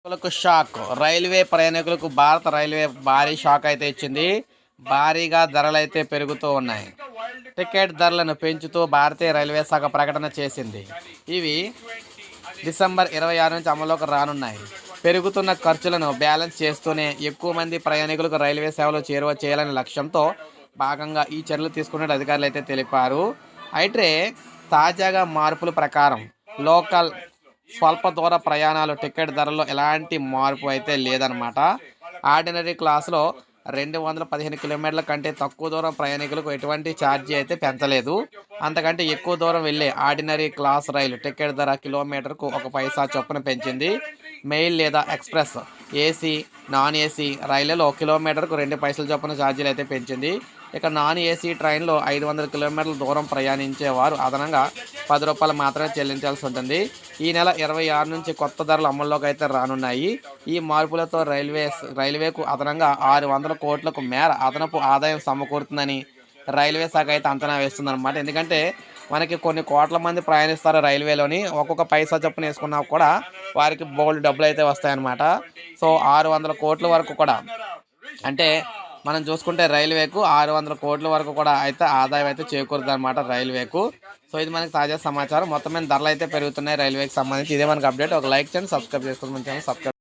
Shock railway ప్రయాణికులకు భారత railway భారీ షాక్ అయితే ఇచ్చింది. భారీగా ధరలు అయితే పెరుగుతూ ఉన్నాయి. టికెట్ ధరలను పెంచుతూ భారతీయ రైల్వే శాఖ ప్రకటన చేసింది. ఇవి డిసెంబర్ 26 నుంచి అమల్లోకి రానున్నాయి. పెరుగుతున్న ఖర్చులను బ్యాలెన్స్ చేస్తూనే ఎక్కువ మంది ప్రయాణికులకు రైల్వే సేవలు చేరువ చేయాలనే లక్ష్యంతో భాగంగా ఈ చర్యలు తీసుకున్నట్టు అధికారులు అయితే తెలిపారు. అయితే తాజాగా మార్పుల ప్రకారం లోకల్ స్వల్ప దూర ప్రయాణాలు టికెట్ ధరల్లో ఎలాంటి మార్పు అయితే లేదనమాట. ఆర్డినరీ క్లాసులో 215 కిలోమీటర్ల కంటే తక్కువ దూరం ప్రయాణికులకు ఎటువంటి ఛార్జీ అయితే పెంచలేదు. అంతకంటే ఎక్కువ దూరం వెళ్ళే ఆర్డినరీ క్లాస్ రైలు టికెట్ ధర కిలోమీటర్కు 1 పైసా చొప్పున పెంచింది. మెయిల్ లేదా ఎక్స్ప్రెస్, ఏసీ, నాన్ ఏసీ రైళ్లలో కిలోమీటర్కు 2 పైసల చొప్పున ఛార్జీలు అయితే పెంచింది. ఇక నాన్ ఏసీ ట్రైన్లో 500 కిలోమీటర్ల దూరం ప్రయాణించేవారు అదనంగా రూ. 10 మాత్రమే చెల్లించాల్సి ఉంటుంది. ఈ నెల 26 నుంచి కొత్త ధరలు అమల్లోకి అయితే రానున్నాయి. ఈ మార్పులతో రైల్వేకు అదనంగా 600 కోట్లకు మేర అదనపు ఆదాయం సమకూరుతుందని రైల్వే శాఖ అయితే అంచనా వేస్తుందన్నమాట. ఎందుకంటే మనకి కొన్ని కోట్ల మంది ప్రయాణిస్తారు రైల్వేలోని. ఒక్కొక్క పైసా చొప్పున వేసుకున్నా కూడా వారికి బోల్డ్ డబ్బులు అయితే వస్తాయన్నమాట. సో 600 కోట్ల వరకు కూడా, అంటే మనం చూసుకుంటే రైల్వేకు 600 కోట్ల వరకు కూడా అయితే ఆదాయం అయితే చేకూరుతుంది అనమాట రైల్వేకు. సో ఇది మనకి తాజా సమాచారం. మొత్తం మీద ధరలు అయితే పెరుగుతున్నాయి రైల్వేకి సంబంధించి. ఇదే మనకి అప్డేట్. ఒక లైక్ చేయండి, సబ్స్క్రైబ్ చేసుకోండి. మన ఛానల్ సబ్స్క్రైబ్